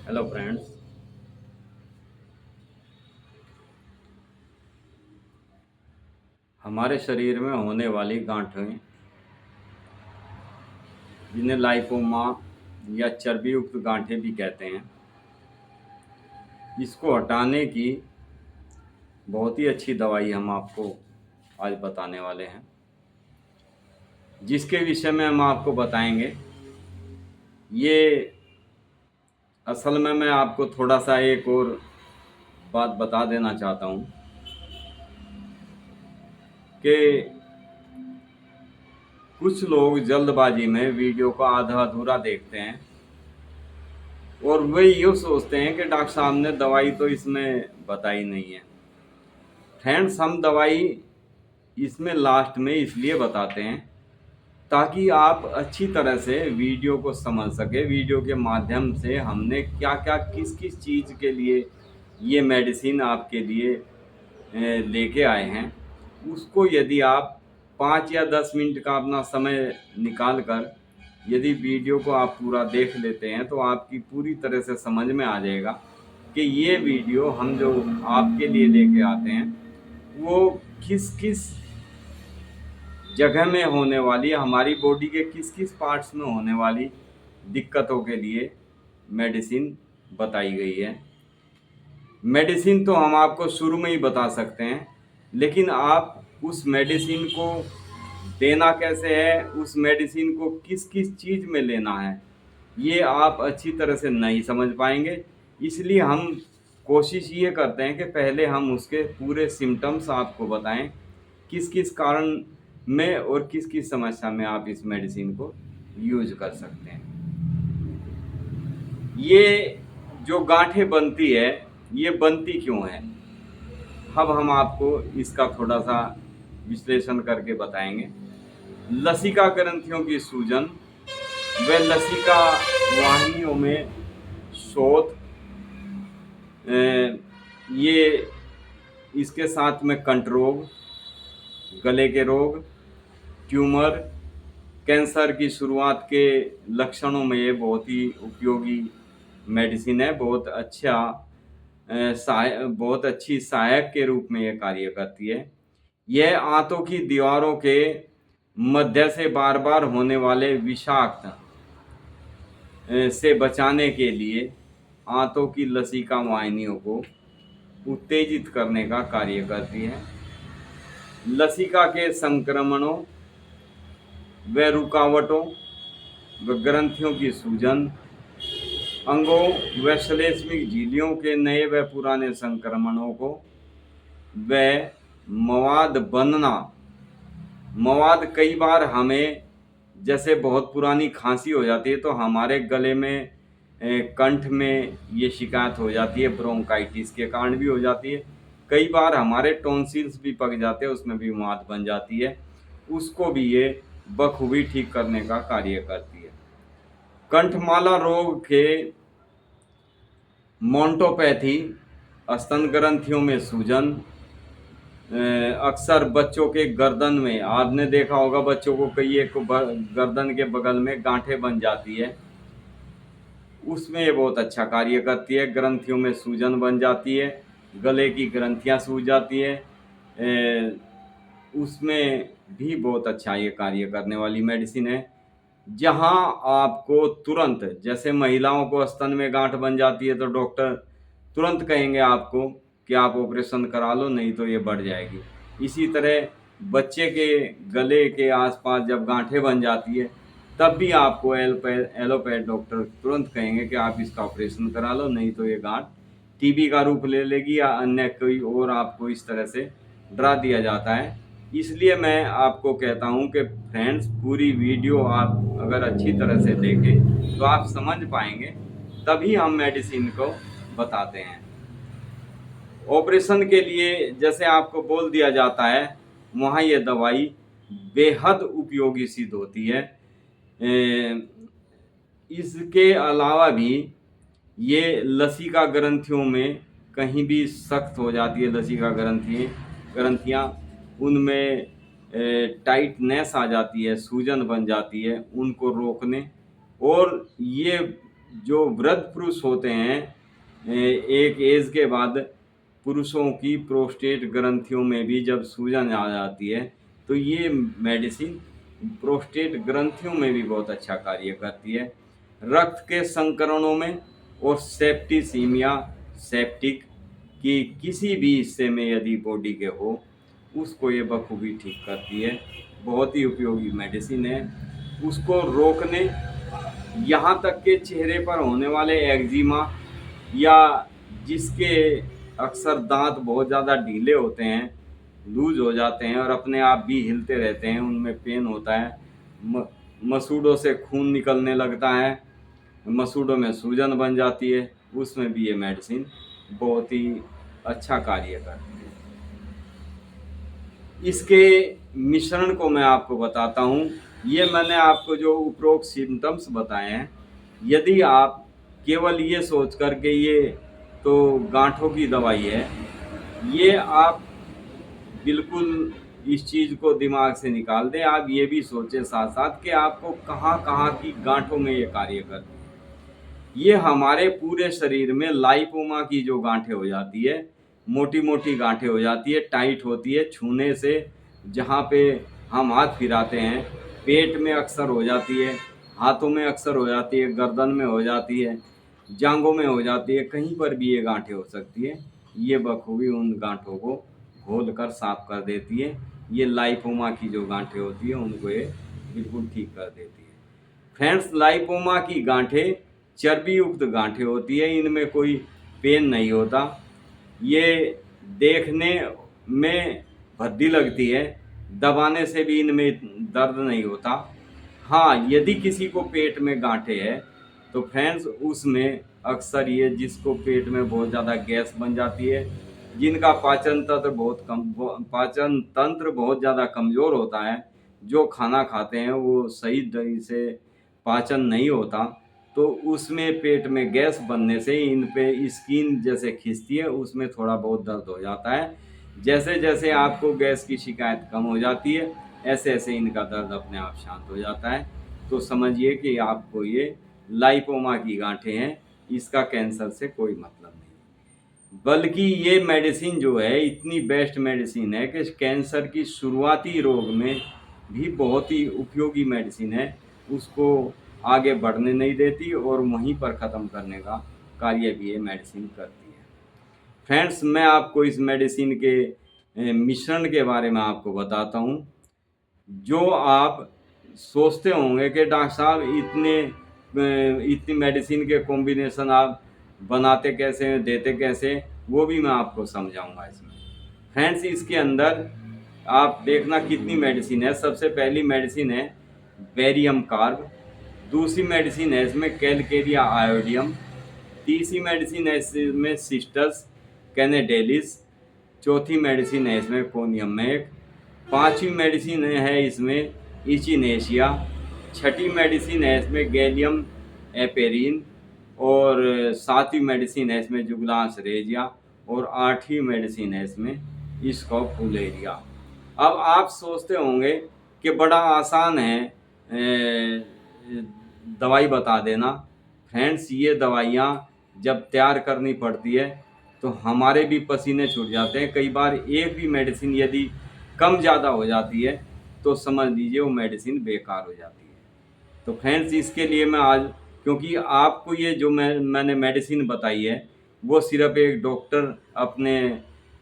Hello friends. हमारे शरीर में होने वाली गांठें जिन्हें लाइपोमा या चर्बी युक्त गांठें भी कहते हैं, इसको हटाने की बहुत ही अच्छी दवाई हम आपको आज बताने वाले हैं, जिसके विषय में हम आपको बताएंगे। ये असल में मैं आपको थोड़ा सा एक और बात बता देना चाहता हूँ कि कुछ लोग जल्दबाजी में वीडियो को आधा अधूरा देखते हैं और वे ये सोचते हैं कि डॉक्टर साहब ने दवाई तो इसमें बताई नहीं है। फ्रेंड्स, हम दवाई इसमें लास्ट में इसलिए बताते हैं ताकि आप अच्छी तरह से वीडियो को समझ सके। वीडियो के माध्यम से हमने क्या क्या किस किस चीज़ के लिए ये मेडिसिन आपके लिए लेके आए हैं, उसको यदि आप 5 या 10 मिनट का अपना समय निकाल कर यदि वीडियो को आप पूरा देख लेते हैं तो आपकी पूरी तरह से समझ में आ जाएगा कि ये वीडियो हम जो आपके लिए लेके आते हैं वो किस किस जगह में होने वाली, हमारी बॉडी के किस किस पार्ट्स में होने वाली दिक्कतों के लिए मेडिसिन बताई गई है। मेडिसिन तो हम आपको शुरू में ही बता सकते हैं, लेकिन आप उस मेडिसिन को देना कैसे है, उस मेडिसिन को किस किस चीज़ में लेना है, ये आप अच्छी तरह से नहीं समझ पाएंगे। इसलिए हम कोशिश ये करते हैं कि पहले हम उसके पूरे सिम्टम्स आपको बताएं, किस किस कारण में और किस किस समस्या में आप इस मेडिसिन को यूज कर सकते हैं। ये जो गांठें बनती है, ये बनती क्यों है, अब हम आपको इसका थोड़ा सा विश्लेषण करके बताएंगे। लसिका ग्रंथियों की सूजन व लसिका वाहिनियों में शोथ, ये इसके साथ में कंठ रोग, गले के रोग, ट्यूमर, कैंसर की शुरुआत के लक्षणों में ये बहुत ही उपयोगी मेडिसिन है। बहुत अच्छी सहायक के रूप में ये कार्य करती है। यह आंतों की दीवारों के मध्य से बार बार होने वाले विषाक्त से बचाने के लिए आंतों की लसिका वाहिनियों को उत्तेजित करने का कार्य करती है। लसिका के संक्रमणों व रुकावटों व ग्रंथियों की सूजन, अंगों व श्लेष्मिक झिल्लियों के नए व पुराने संक्रमणों को व मवाद बनना। मवाद कई बार हमें, जैसे बहुत पुरानी खांसी हो जाती है तो हमारे गले में कंठ में ये शिकायत हो जाती है, ब्रोंकाइटिस के कारण भी हो जाती है। कई बार हमारे टॉन्सिल्स भी पक जाते हैं, उसमें भी मवाद बन जाती है, उसको भी ये बखूबी ठीक करने का कार्य करती है। कंठमाला रोग के मोंटोपैथी, स्तन ग्रंथियों में सूजन, अक्सर बच्चों के गर्दन में आपने देखा होगा, बच्चों को कई एक गर्दन के बगल में गांठें बन जाती है, उसमें ये बहुत अच्छा कार्य करती है। ग्रंथियों में सूजन बन जाती है, गले की ग्रंथियां सूज जाती है, उसमें भी बहुत अच्छा ये कार्य करने वाली मेडिसिन है। जहां आपको तुरंत, जैसे महिलाओं को स्तन में गांठ बन जाती है तो डॉक्टर तुरंत कहेंगे आपको कि आप ऑपरेशन करा लो, नहीं तो ये बढ़ जाएगी। इसी तरह बच्चे के गले के आसपास जब गांठें बन जाती है तब भी आपको एलोपैथ डॉक्टर तुरंत कहेंगे कि आप इसका ऑपरेशन करा लो, नहीं तो ये गांठ टीबी का रूप ले लेगी या अन्य कोई और, आपको इस तरह से डरा दिया जाता है। इसलिए मैं आपको कहता हूं कि फ्रेंड्स, पूरी वीडियो आप अगर अच्छी तरह से देखें तो आप समझ पाएंगे, तभी हम मेडिसिन को बताते हैं। ऑपरेशन के लिए जैसे आपको बोल दिया जाता है, वहाँ ये दवाई बेहद उपयोगी सिद्ध होती है। इसके अलावा भी ये लसिका ग्रंथियों में कहीं भी सख्त हो जाती है, लसिका ग्रंथियाँ उनमें टाइटनेस आ जाती है, सूजन बन जाती है, उनको रोकने और ये जो वृद्ध पुरुष होते हैं, एक एज के बाद पुरुषों की प्रोस्टेट ग्रंथियों में भी जब सूजन आ जाती है, तो ये मेडिसिन प्रोस्टेट ग्रंथियों में भी बहुत अच्छा कार्य करती है। रक्त के संकरणों में और सेप्टिसीमिया, सेप्टिक की किसी भी हिस्से में यदि बॉडी के हो, उसको ये बखूबी ठीक करती है। बहुत ही उपयोगी मेडिसिन है। उसको रोकने, यहाँ तक के चेहरे पर होने वाले एक्जिमा या जिसके अक्सर दांत बहुत ज़्यादा ढीले होते हैं, लूज हो जाते हैं और अपने आप भी हिलते रहते हैं, उनमें पेन होता है, मसूड़ों से खून निकलने लगता है, मसूड़ों में सूजन बन जाती है, उसमें भी ये मेडिसिन बहुत ही अच्छा कार्य करती है। इसके मिश्रण को मैं आपको बताता हूँ। ये मैंने आपको जो उपरोक्त सिम्टम्स बताए हैं, यदि आप केवल ये सोच कर के ये तो गांठों की दवाई है, ये आप बिल्कुल इस चीज़ को दिमाग से निकाल दें। आप ये भी सोचें साथ साथ कि आपको कहाँ कहाँ की गांठों में ये कार्य करती है। ये हमारे पूरे शरीर में लाइपोमा की जो गांठें हो जाती है, मोटी मोटी गांठें हो जाती है, टाइट होती है, छूने से जहाँ पे हम हाथ फिराते हैं, पेट में अक्सर हो जाती है, हाथों में अक्सर हो जाती है, गर्दन में हो जाती है, जांघों में हो जाती है, कहीं पर भी ये गांठें हो सकती है। ये बखूबी उन गांठों को घोल कर साफ कर देती है। ये लाइपोमा की जो गांठें होती है उनको ये बिल्कुल ठीक कर देती है। फ्रेंड्स, लाइपोमा की गांठें चर्बी युक्त गांठें होती है, इनमें कोई पेन नहीं होता। ये देखने में भद्दी लगती है, दबाने से भी इनमें दर्द नहीं होता। हाँ, यदि किसी को पेट में गांठें है तो फ्रेंड्स उसमें अक्सर ये जिसको पेट में बहुत ज़्यादा गैस बन जाती है, जिनका पाचन तंत्र बहुत ज़्यादा कमज़ोर होता है, जो खाना खाते हैं वो सही ढंग से पाचन नहीं होता, तो उसमें पेट में गैस बनने से इन पे स्किन जैसे खिंचती है, उसमें थोड़ा बहुत दर्द हो जाता है। जैसे जैसे आपको गैस की शिकायत कम हो जाती है, ऐसे ऐसे इनका दर्द अपने आप शांत हो जाता है। तो समझिए कि आपको ये लाइपोमा की गांठें हैं, इसका कैंसर से कोई मतलब नहीं। बल्कि ये मेडिसिन जो है इतनी बेस्ट मेडिसिन है कि कैंसर की शुरुआती रोग में भी बहुत ही उपयोगी मेडिसिन है। उसको आगे बढ़ने नहीं देती और वहीं पर ख़त्म करने का कार्य भी ये मेडिसिन करती है। फ्रेंड्स, मैं आपको इस मेडिसिन के मिश्रण के बारे में आपको बताता हूँ। जो आप सोचते होंगे कि डॉक्टर साहब इतनी मेडिसिन के कॉम्बिनेशन आप बनाते कैसे हैं, देते कैसे, वो भी मैं आपको समझाऊंगा इसमें। फ्रेंड्स, इसके अंदर आप देखना कितनी मेडिसिन है। सबसे पहली मेडिसिन है बेरियम कार्ब, दूसरी मेडिसिन है इसमें कैलकेरिया आयोडियम, तीसरी मेडिसिन है इसमें सिस्टस कैनेडेलिस, चौथी मेडिसिन है इसमें कोनियम मैक, पांचवी मेडिसिन है इसमें इचिनेशिया, छठी मेडिसिन है इसमें गैलियम एपेरिन, और सातवीं मेडिसिन है इसमें जुगलांस रेजिया, और आठवीं मेडिसिन है इसमें स्कोपुलेरिया। अब आप सोचते होंगे कि बड़ा आसान है दवाई बता देना। फ्रेंड्स, ये दवाइयाँ जब तैयार करनी पड़ती है तो हमारे भी पसीने छूट जाते हैं। कई बार एक भी मेडिसिन यदि कम ज़्यादा हो जाती है तो समझ लीजिए वो मेडिसिन बेकार हो जाती है। तो फ्रेंड्स, इसके लिए मैं आज, क्योंकि आपको ये जो मैंने मेडिसिन बताई है वो सिर्फ एक डॉक्टर अपने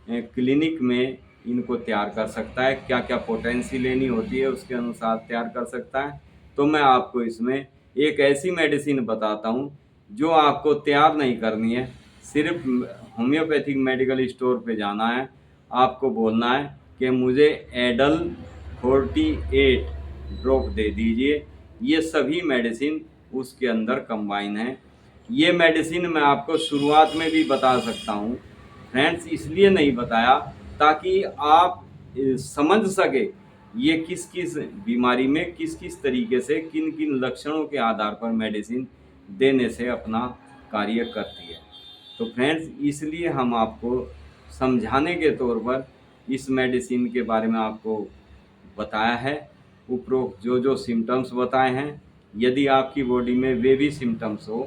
क्लिनिक में इनको तैयार कर सकता है, क्या क्या पोटेंसी लेनी होती है उसके अनुसार तैयार कर सकता है। तो मैं आपको इसमें एक ऐसी मेडिसिन बताता हूँ जो आपको तैयार नहीं करनी है, सिर्फ होम्योपैथिक मेडिकल स्टोर पे जाना है, आपको बोलना है कि मुझे एडल 48 ड्रॉप दे दीजिए। ये सभी मेडिसिन उसके अंदर कंबाइन है। ये मेडिसिन मैं आपको शुरुआत में भी बता सकता हूँ फ्रेंड्स, इसलिए नहीं बताया ताकि आप समझ सके ये किस किस बीमारी में किस किस तरीके से किन किन लक्षणों के आधार पर मेडिसिन देने से अपना कार्य करती है। तो फ्रेंड्स, इसलिए हम आपको समझाने के तौर पर इस मेडिसिन के बारे में आपको बताया है। उपरोक्त जो जो सिम्टम्स बताए हैं, यदि आपकी बॉडी में वे भी सिम्टम्स हो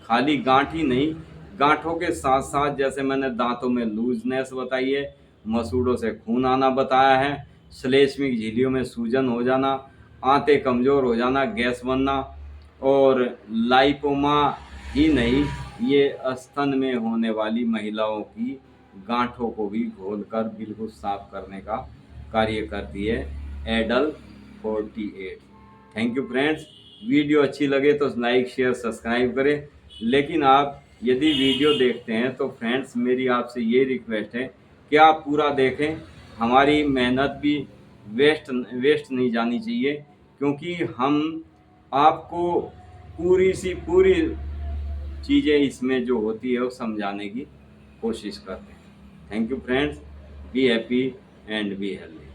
खाली गांठ ही नहीं, गांठों के साथ साथ जैसे मैंने दांतों में लूजनेस बताई है, मसूड़ों से खून आना बताया है, श्लेष्मिक झिल्लियों में सूजन हो जाना, आंतें कमज़ोर हो जाना, गैस बनना, और लाइपोमा ही नहीं, ये स्तन में होने वाली महिलाओं की गांठों को भी घोलकर बिल्कुल साफ करने का कार्य करती है एडल 48। Thank you friends. वीडियो अच्छी लगे तो लाइक शेयर सब्सक्राइब करें, लेकिन आप यदि वीडियो देखते हैं तो फ्रेंड्स मेरी आपसे ये रिक्वेस्ट है कि आप पूरा देखें। हमारी मेहनत भी वेस्ट नहीं जानी चाहिए, क्योंकि हम आपको पूरी चीज़ें इसमें जो होती है वो समझाने की कोशिश करते हैं। Thank you friends, be happy and be healthy.